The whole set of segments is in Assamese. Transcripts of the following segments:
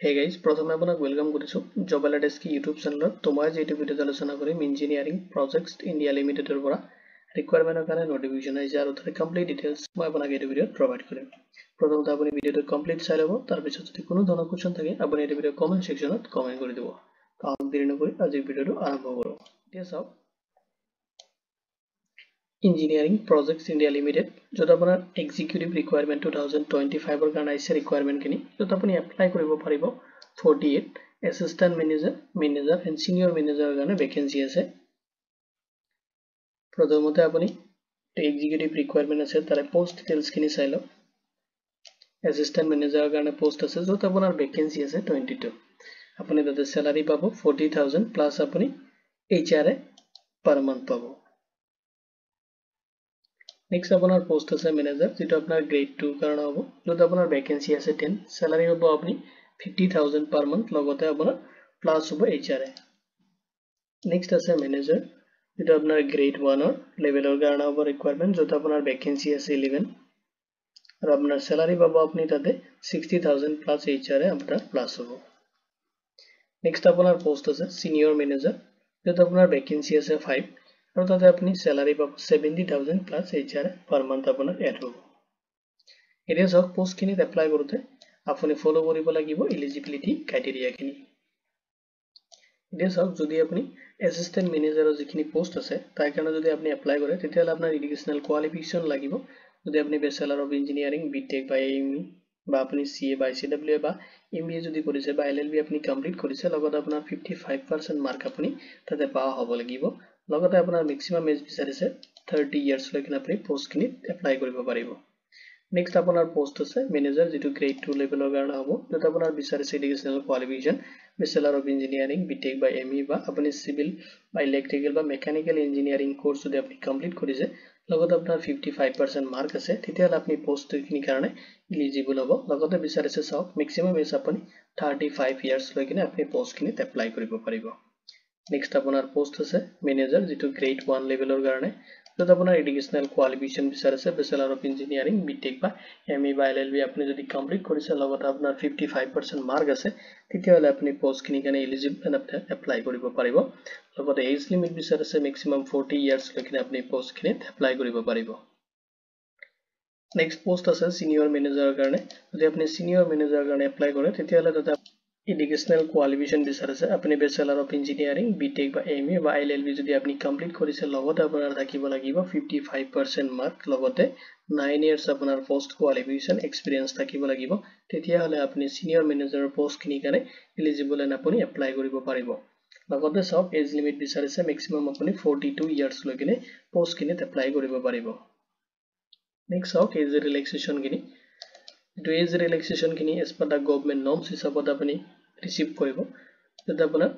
Hey guys, প্ৰথমে আপোনাক ওয়েলকাম কৰিছো জব এলাৰ্ট ডেস্ক ইউটিউব চেনেলত। তো মই যেটো ভিডিঅ' আলোচনা কৰিম ইঞ্জিনিয়াৰিং প্ৰজেক্টছ ইণ্ডিয়া লিমিটেডৰ পৰা ৰিকুৱাৰমেণ্টৰ কাৰণে নটিফিকেশ্যন আহিছে আৰু তাৰ কমপ্লিট ডিটেইলছ মই আপোনাক এই ভিডিঅ'ত প্ৰভাইড কৰিম। প্ৰথমতে আপুনি ভিডিঅ'টো কমপ্লিট চাই ল'ব, তাৰ পিছত যদি কোনো ধৰণৰ কোৱেশ্চন থাকে আপুনি এই ভিডিঅ'ৰ কমেন্ট সেকশ্যনত কমেন্ট কৰি দিব। কাম দেৰি নকৰি আজিৰ ভিডিঅ'টো আৰম্ভ কৰো। এতিয়া চাওক ইঞ্জিনিয়াৰিং প্ৰজেক্টছ ইণ্ডিয়া লিমিটেড, য'ত আপোনাৰ এক্সিকিউটিভ ৰিকুৱাৰমেণ্ট 2025 ৰ কাৰণে আহিছে ৰিকুৱাৰমেণ্টখিনি, য'ত আপুনি এপ্লাই কৰিব পাৰিব 48 এছিষ্টেণ্ট মেনেজাৰ এণ্ড চিনিয়ৰ মেনেজাৰৰ কাৰণে ভেকেঞ্চি আছে। প্ৰথমতে আপুনি এক্সিকিউটিভ ৰিকুৱাৰমেণ্ট আছে তাৰে পোষ্ট ডিটেইলছখিনি চাই লওক। এছিষ্টেণ্ট মেনেজাৰৰ কাৰণে পোষ্ট আছে য'ত আপোনাৰ ভেকেঞ্চি আছে 22। আপুনি তাতে চেলাৰি পাব 40,000 প্লাছ আপুনি HRA পাৰ মান্থ পাব। নেক্সট আপোনাৰ পোষ্ট আছে মেনেজাৰ, যেটো আপোনাৰ গ্ৰেড 2 কাৰণে হ'ব, য'ত আপোনাৰ ভেকেঞ্চি আছে 10, চেলাৰি হ'ব আপুনি 50,000 পাৰ মান্থ, লগতে আপোনাৰ প্লাছ হ'ব HRA। নেক্সট আছে মেনেজাৰ, যেটো আপোনাৰ গ্ৰেড 1 ৰ লেভেলৰ কাৰণে হ'ব ৰিকুৱাৰমেণ্ট, য'ত আপোনাৰ ভেকেঞ্চি আছে 11 আৰু আপোনাৰ চেলাৰি পাব আপুনি তাতে 60,000 প্লাছ HRA আপোনাৰ প্লাছ হ'ব। নেক্সট আপোনাৰ পোষ্ট আছে চিনিয়ৰ মেনেজাৰ, য'ত আপোনাৰ ভেকেঞ্চি আছে 5 আৰু তাতে আপুনি চেলাৰি পাব 70,000 প্লাছ HRA পাৰ মান্থ আপোনাৰ এড হ'ব। এতিয়া চাওক পোষ্টখিনিত এপ্লাই কৰোঁতে আপুনি ফলো কৰিব লাগিব এলিজিবিলিটি ক্ৰাইটেৰিয়াখিনি। এতিয়া চাওক যদি আপুনি এছিষ্টেণ্ট মেনেজাৰৰ যিখিনি পোষ্ট আছে তাৰ কাৰণে যদি আপুনি এপ্লাই কৰে তেতিয়াহ'লে আপোনাৰ এডুকেশ্যনেল কোৱালিফিকেশ্যন লাগিব। যদি আপুনি বেচেলাৰ অফ ইঞ্জিনিয়াৰিং বিটেক বা AME বা আপুনি CA বা ICWA বা MBA যদি কৰিছে বা LLB আপুনি কমপ্লিট কৰিছে, লগতে আপোনাৰ 55% মাৰ্ক আপুনি তাতে পাওয়া হ'ব লাগিব। লগতে আপোনাৰ মেক্সিমাম এজ বিচাৰিছে 30 ইয়াৰ্ছ লৈকে আপুনি পোষ্টখিনিত এপ্লাই কৰিব পাৰিব। নেক্সট আপোনাৰ পোষ্ট আছে মেনেজাৰ, যেটো গ্ৰেড 2 লেভেলৰ কাৰণে হ'ব, য'ত আপোনাৰ বিচাৰিছে educational qualification bachelor of engineering BTech বা ME বা আপুনি চিভিল বা ইলেক্ট্ৰিকেল বা মেকানিকেল ইঞ্জিনিয়াৰিং কোৰ্চ যদি আপুনি কমপ্লিট কৰিছে, লগতে আপোনাৰ 55% মাৰ্ক আছে, তেতিয়াহ'লে আপুনি পোষ্টখিনিৰ কাৰণে এলিজিবল হ'ব। লগতে বিচাৰিছে চাওক মেক্সিমাম এজ আপুনি 35 ইয়াৰ্ছ লৈকে আপুনি পোষ্টখিনিত এপ্লাই কৰিব পাৰিব। নেক্সট আপোনাৰ পোষ্ট আছে মেনেজাৰ, যেটো গ্ৰেড 1 লেভেলৰ কাৰণে, য'ত আপোনাৰ এডুকেশ্যনেল কোৱালিফিকেশ্যন বিচাৰিছে বেচেলাৰ অফ ইঞ্জিনিয়াৰিং বিটেক বা ME বা LLB আপুনি যদি কমপ্লিট কৰিছে, লগতে আপোনাৰ 55% মাৰ্ক আছে, তেতিয়াহ'লে আপুনি পোষ্টখিনিৰ কাৰণে এলিজিবল এপ্লাই কৰিব পাৰিব। লগতে এজ লিমিট বিচাৰিছে মেক্সিমাম 40 ইয়াৰ্ছ লৈকে আপুনি পোষ্টখিনিত এপ্লাই কৰিব পাৰিব। নেক্সট পোষ্ট আছে চিনিয়ৰ মেনেজাৰৰ কাৰণে, যদি আপুনি চিনিয়ৰ মেনেজাৰৰ কাৰণে এপ্লাই কৰে তেতিয়াহ'লে তাতে এডুকেশ্যনেল কোৱালিফিকেশ্যন বিচাৰিছে আপুনি বেচেলাৰ অফ ইঞ্জিনিয়াৰিং বিটেক বা ME বা LLB যদি আপুনি কমপ্লিট কৰিছে, লগতে আপোনাৰ থাকিব লাগিব 55% মাৰ্ক, লগতে 9 ইয়াৰ্ছ আপোনাৰ পোষ্ট কোৱালিফিকেশ্যন এক্সপিৰিয়েঞ্চ থাকিব লাগিব, তেতিয়াহ'লে আপুনি চিনিয়ৰ মেনেজাৰৰ পোষ্টখিনিৰ কাৰণে এলিজিবল আপুনি এপ্লাই কৰিব পাৰিব। লগতে চাওক এজ লিমিট বিচাৰিছে মেক্সিমাম আপুনি 42 ইয়াৰ্ছ লৈকে পোষ্টখিনিত এপ্লাই কৰিব পাৰিব। নেক্সট চাওক এজ ৰিলেক্সেশ্যনখিনি, এইটো এজ ৰিলেক্সেশ্যনখিনি as per the government norms হিচাপত আপুনি ৰিচিভ কৰিব। যদি আপোনাৰ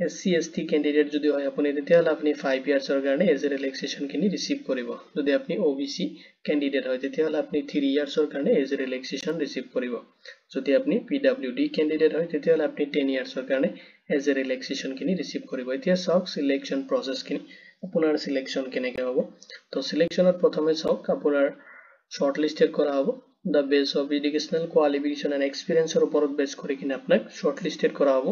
SC ST কেণ্ডিডেট যদি হয় আপুনি, তেতিয়াহ'লে আপুনি 5 ইয়াৰ্ছৰ কাৰণে এজ ৰিলেক্সেশ্যনখিনি ৰিচিভ কৰিব। যদি আপুনি OBC কেণ্ডিডেট হয় তেতিয়াহ'লে আপুনি 3 ইয়াৰ্ছৰ কাৰণে এজ ৰিলেক্সেশ্যন ৰিচিভ কৰিব। যদি আপুনি PWD কেণ্ডিডেট হয় তেতিয়াহ'লে আপুনি 10 ইয়াৰ্ছৰ কাৰণে এজ ৰিলেক্সেশ্যনখিনি ৰিচিভ কৰিব। এতিয়া চাওক চিলেকশ্যন প্ৰচেছখিনি, আপোনাৰ চিলেকশ্যন কেনেকৈ হ'ব। তো চিলেকশ্যনত প্ৰথমে চাওক আপোনাৰ শৰ্ট লিষ্টেড কৰা হ'ব the base of educational qualification and experience ওপৰত বেছ কৰি কিনে আপোনাক শৰ্ট লিষ্টেড কৰা হ'ব।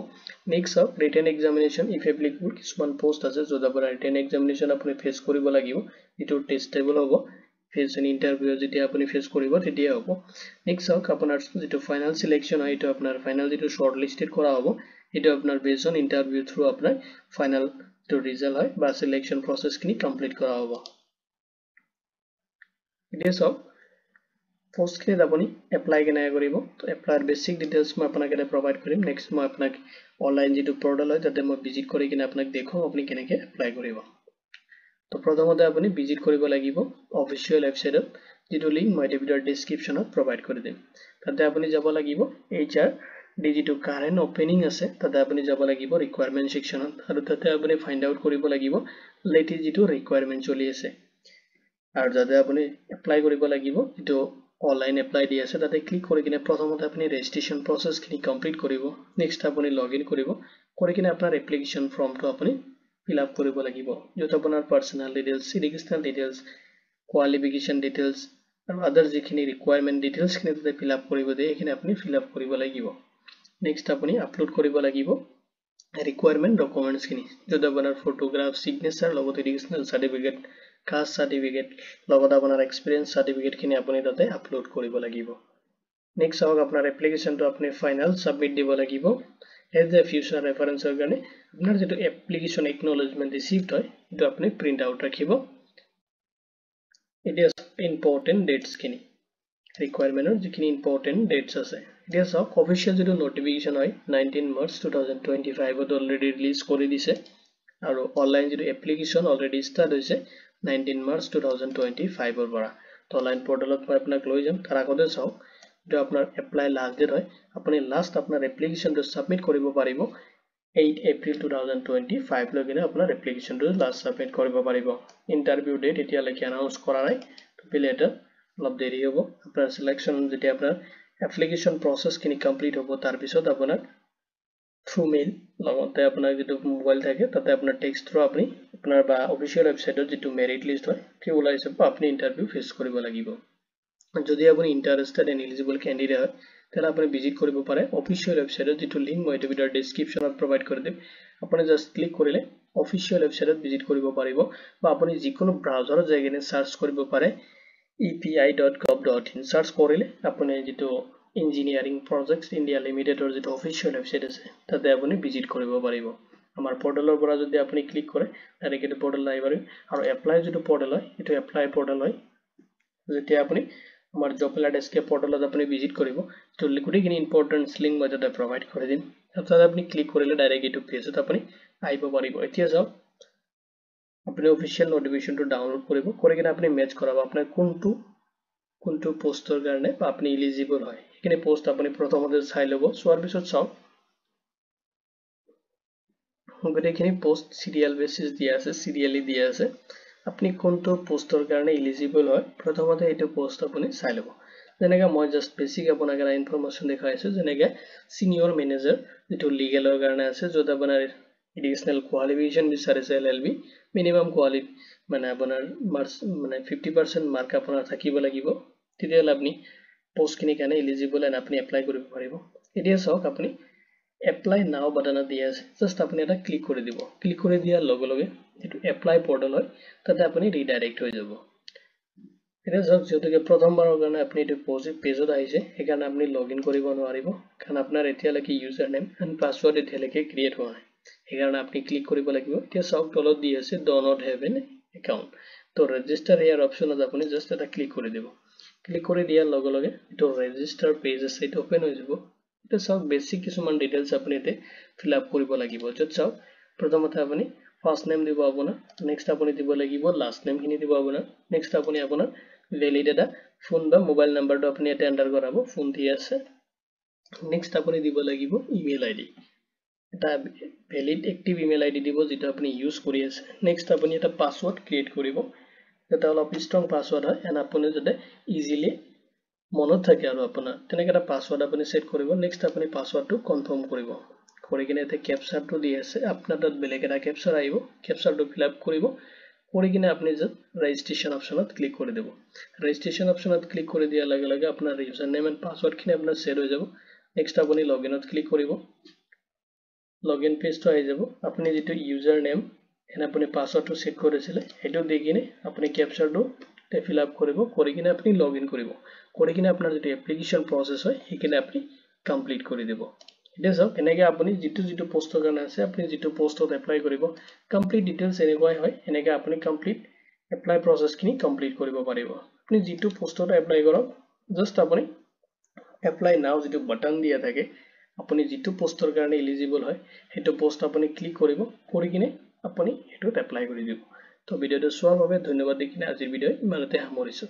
নেক্সট চাওক ৰিটেন এক্সামিনেশ্যন ইফ এপ্লিকেবল, কিছুমান পোষ্ট আছে য'ত আপোনাৰ ৰিটেন এক্সামিনেশ্যন আপুনি ফেচ কৰিব লাগিব, এইটো টেষ্টেবল হ'ব, ফেচ এন ইণ্টাৰভিউ যেতিয়া আপুনি ফেচ কৰিব তেতিয়া হ'ব। নেক্সট চাওক আপোনাৰ যিটো ফাইনেল চিলেকশ্যন হয়, এইটো আপোনাৰ ফাইনেল যিটো শৰ্ট লিষ্টেড কৰা হ'ব, এইটো আপোনাৰ বেছ অন ইণ্টাৰভিউ থ্ৰু আপোনাৰ ফাইনেল যিটো ৰিজাল্ট হয় বা চিলেকশ্যন প্ৰচেছখিনি কমপ্লিট কৰা হ'ব। এতিয়া চাওক পোষ্টখিনিত আপুনি এপ্লাই কেনেকৈ কৰিব। তো এপ্লাইৰ বেছিক ডিটেইলছ মই আপোনাক ইয়াতে প্ৰভাইড কৰিম। নেক্সট মই আপোনাক অনলাইন যিটো পৰ্টেল হয় তাতে মই ভিজিট কৰি কিনে আপোনাক দেখুৱাম আপুনি কেনেকৈ এপ্লাই কৰিব। তো প্ৰথমতে আপুনি ভিজিট কৰিব লাগিব অফিচিয়েল ৱেবছাইটত, যিটো লিংক মই এই ভিডিঅ'ৰ ডেছক্ৰিপশ্যনত প্ৰভাইড কৰি দিম। তাতে আপুনি যাব লাগিব HRD যিটো কাৰেণ্ট অপেনিং আছে তাতে আপুনি যাব লাগিব ৰিকুৱাৰমেণ্ট ছেকশ্যনত, আৰু তাতে আপুনি ফাইণ্ড আউট কৰিব লাগিব লেটেষ্ট যিটো ৰিকুৱাৰমেণ্ট চলি আছে, আৰু যাতে আপুনি এপ্লাই কৰিব লাগিব যিটো অনলাইন এপ্লাই দি আছে তাতে ক্লিক কৰি কিনে প্ৰথমতে আপুনি ৰেজিষ্ট্ৰেশ্যন প্ৰচেছখিনি কমপ্লিট কৰিব। নেক্সট আপুনি লগ ইন কৰিব, কৰি কিনে আপোনাৰ এপ্লিকেশ্যন ফৰ্মটো আপুনি ফিল আপ কৰিব লাগিব, য'ত আপোনাৰ personal details, educational details, qualification details আৰু আদাৰ যিখিনি ৰিকুৱাৰমেণ্ট ডিটেইলছখিনি তাতে ফিল আপ কৰিব দিয়ে, সেইখিনি আপুনি ফিল আপ কৰিব লাগিব। নেক্সট আপুনি আপলোড কৰিব লাগিব ৰিকুৱাৰমেন্ট ডকুমেন্টছ খিনি যদি আপোনাৰ ফটোগ্ৰাফ সিগনেচাৰ লগত এডুকেশনাল সাৰ্টিফিকেট কাষ্ট সাৰ্টিফিকেট লগত আপোনাৰ এক্সপেৰিয়েন্স সাৰ্টিফিকেট খিনি আপুনি তাতে আপলোড কৰিব লাগিব নেক্সট হওক আপোনাৰ এপ্লিকেশনটো আপুনি ফাইনাল সাবমিট দিব লাগিব এজ এ ফিউচাৰ ৰেফাৰেন্সৰ কাৰণে আপোনাৰ যেটো এপ্লিকেশন একনলেজমেন্ট ৰিসিভড হয় এটো আপুনি প্ৰিন্ট আউট ৰাখিব ইট ইজ ইম্পৰ্টেন্ট ডেটস খিনি ৰিকুৱাৰমেন্টৰ যিখিনি ইম্পৰ্টেন্ট ডেটস আছে এতিয়া সব অফিশিয়াল যেটো নোটিফিকেশন হয় 19 মাৰ্চ 2025 ত অলৰেডি ৰিলিজ কৰি দিছে আৰু অনলাইন যেটো এপ্লিকেশন অলৰেডি ষ্টাৰ্ট হৈছে 19 মাৰ্চ 2025 ৰ পৰা তো অনলাইন পোৰ্টালত মই আপোনাক লৈ যাম তাৰ আগতে চাওক যেটো আপোনাৰ এপ্লাই লাষ্ট ডেট হয় আপুনি লাষ্ট আপোনাৰ এপ্লিকেশনটো সাবমিট কৰিব পাৰিব 8 এপ্ৰিল 2025 লৈকে আপোনাৰ এপ্লিকেশনটো লাষ্ট সাবমিট কৰিব পাৰিব ইন্টাৰভিউ ডেট এতিয়ালৈকে অনাউন্স কৰা নাই তো পিলেটা অলপ দেৰি হ'ব আপোনাৰ সিলেকশন যেতিয়া আপোনাৰ এপ্লিকেশন প্ৰসেস খিনি কমপ্লিট হ'ব তাৰ পিছত আপোনাক থ্ৰু মেইল লগতে আপোনাৰ যেটো মোবাইল থাকে তাতে আপোনাৰ টেক্সট থ্ৰু আপুনি আপোনাৰ বা অফিশিয়াল ওয়েবসাইটত যেটো মেৰিট লিষ্ট হয় কি ওলাইছে আপুনি ইন্টাৰভিউ ফেস কৰিব লাগিব যদি আপুনি ইন্টাৰেষ্টেড এণ্ড এলিজিবল ক্যান্ডিডেট হয় তাহলে আপুনি ভিজিট কৰিব পাৰে অফিশিয়াল ওয়েবসাইটত যেটো লিংক মই এটা ভিডিওৰ ডেসক্ৰিপচনত প্ৰভাইড কৰি দিম আপুনি জাস্ট ক্লিক কৰিলে অফিশিয়াল ওয়েবসাইটত ভিজিট কৰিব পাৰিব বা আপুনি যিকোনো ব্ৰাউজাৰত যাই কিনে সাৰ্চ কৰিব পাৰে epi.gov.in সাৰ্চ কৰিলে আপুনি যেটো ইঞ্জিনিয়াৰিং প্ৰজেক্টছ ইণ্ডিয়া লিমিটেডৰ যেটো অফিশিয়াল ওয়েবসাইট আছে তাতে আপুনি ভিজিট কৰিব পাৰিব আমাৰ পোৰ্টালৰ পৰা যদি আপুনি ক্লিক কৰে ডাইৰেক্ট পোৰ্টাল আহি পাৰিব আৰু এপ্লাই যেটো পোৰ্টাল হয় এটো এপ্লাই পোৰ্টাল হয় যেতিয়া আপুনি আমাৰ জব এলাইডেস্কে পোৰ্টালত আপুনি ভিজিট কৰিব তো লিকুইডিখিনি ইম্পৰ্টেন্ট লিংক মই তাতে প্ৰভাইড কৰি দিম তাতে আপুনি ক্লিক কৰিলে ডাইৰেক্ট এটো পেজত আপুনি আহিব পাৰিব এতিয়া যাওক আপুনি অফিশিয়াল নোটিফিকেশনটো ডাউনলোড কৰিব কৰি কিনে আপুনি মেচ কৰাব আপোনাৰ কোনটো পোষ্টৰ কাৰণে আপুনি এলিজিবল হয় এখানে পোষ্ট আপুনি প্ৰথমতে চাই লব সোৱাৰ পিছত চাওক গটেখিনি পোষ্ট সিৰিয়াল বেসিস দিয়া আছে সিৰিয়ালি দিয়া আছে আপুনি কোনটো পোষ্টৰ কাৰণে এলিজিবল হয় প্ৰথমতে এটো পোষ্ট আপুনি চাই লব যেনেকা মই জাস্ট বেসিক আপোনাক এটা ইনফৰমেশন দেখাইছো যেনেকা সিনিয়ৰ মেনেজাৰ যেটো লিগেলৰ কাৰণে আছে যত আপোনাৰ এডুকেশনাল কোৱালিফিকেশন বিচাৰিছে এলএলবি মিনিমাম কোৱালিটি মানে আপোনাৰ মাৰ্কস মানে 50% মাৰ্ক আপোনাৰ থাকিব লাগিব তেতিয়ালে আপুনি পোষ্ট খিনি কাৰণে এলিজিবল এণ্ড আপুনি এপ্লাই কৰিব পাৰিব এতিয়া চাওক আপুনি এপ্লাই নাও বাটনত দিয়া আছে জাস্ট আপুনি এটা ক্লিক কৰি দিব ক্লিক কৰি দিয়াৰ লগে লগে এটো এপ্লাই পোৰ্টাল হয় তাতে আপুনি ৰিডাইৰেক্ট হৈ যাব এটা যাওক যেটোকে প্ৰথমবাৰৰ কাৰণে আপুনি এটো পেজত আহিছে সেইকাৰণে আপুনি লগইন কৰিব নোৱাৰিব কাৰণ আপোনাৰ এতিয়ালৈকে ইউজাৰ নেম এণ্ড পাছৱৰ্ড এতিয়ালৈকে ক্ৰিয়েট হোৱা নাই সেইকাৰণে আপুনি ক্লিক কৰিব লাগিব এতিয়া চাওক তলত দি আছে ডো নট হেভ এন একাউন্ট তো ৰেজিষ্টাৰ ইয়াৰ অপচনত আপুনি জাস্ট এটা ক্লিক কৰি দিব ক্লিক কৰি দিয়াৰ লগে লগে এটো ৰেজিষ্টাৰ পেজ আছে এটো ওপেন হৈ যাব এটা চাওক বেসিক কিছুমান ডিটেইলছ আপুনি এতে ফিল আপ কৰিব লাগিব যত চাওক প্ৰথমতে আপুনি ফাৰ্স্ট নেম দিব আপোনাৰ নেক্সট আপুনি দিব লাগিব লাষ্ট নেম খিনি দিব আপোনাৰ নেক্সট আপুনি আপোনাৰ ভ্যালিড এটা ফোন বা মোবাইল নাম্বাৰটো আপুনি এতে এন্টাৰ কৰাব ফোন দি আছে নেক্সট আপুনি দিব লাগিব ইমেইল আইডি এটা ভ্যালিড এক্টিভ ইমেইল আইডি দিব যেটা আপুনি ইউজ কৰি আছে নেক্সট আপুনি এটা পাসওয়াৰ্ড ক্ৰিয়েট কৰিব এটা অলপ ষ্ট্ৰং পাসওয়াৰ্ড হয় এণ্ড আপুনি যাতে ইজিলি মনত থাকে আৰু আপোনাৰ তেনেকা এটা পাসওয়াৰ্ড আপুনি সেট কৰিব নেক্সট আপুনি পাসওয়াৰ্ডটো কনফাৰ্ম কৰিব কৰি কিনে এতে ক্যাপচাৰটো দি আছে আপোনাৰ তাত বেলেগ এটা ক্যাপচাৰ আহিব ক্যাপচাৰটো ফিল আপ কৰিব কৰি কিনে আপুনি জাস্ট ৰেজিষ্ট্ৰেচন অপচনত ক্লিক কৰি দিব ৰেজিষ্ট্ৰেচন অপচনত ক্লিক কৰি দিয়াৰ লগে লগে আপোনাৰ ইউজাৰ নেম এণ্ড পাসওয়াৰ্ড খিনি আপোনাৰ সেট হৈ যাব নেক্সট আপুনি লগইনত ক্লিক কৰিব লগইন পেজটো আহি যাব আপুনি যেটো ইউজাৰ নেম এণ্ড আপুনি পাসওয়াৰ্ডটো সেট কৰিছিলে হেতু দি কিনে আপুনি ক্যাপচাৰটো ফিল আপ কৰিব কৰি কিনে আপুনি লগইন কৰিব কৰি কিনে আপোনাৰ যেটো এপ্লিকেশন প্ৰসেস হয় হেকিনে আপুনি কমপ্লিট কৰি দিব এটা যাওক এনেকৈ আপুনি যেটো পোষ্টৰ কাৰণে আছে আপুনি যেটো পোষ্টত এপ্লাই কৰিব কমপ্লিট ডিটেইলছ এনেকৈ হয় এনেকৈ আপুনি কমপ্লিট এপ্লাই প্ৰসেস খিনি কমপ্লিট কৰিব পাৰিব আপুনি যেটো পোষ্টত এপ্লাই কৰক জাস্ট আপুনি এপ্লাই নাও যেটো বাটন দিয়া থাকে আপুনি যেটো পোষ্টৰ কাৰণে এলিজিবল হয় হেতু পোষ্ট আপুনি ক্লিক কৰিব কৰি কিনে আপুনি হেতুত এপ্লাই কৰি দিব তো ভিডিওটো চোৱাৰ বাবে ধন্যবাদ দি কিনে আজিৰ ভিডিও ইমানতে সামৰিছো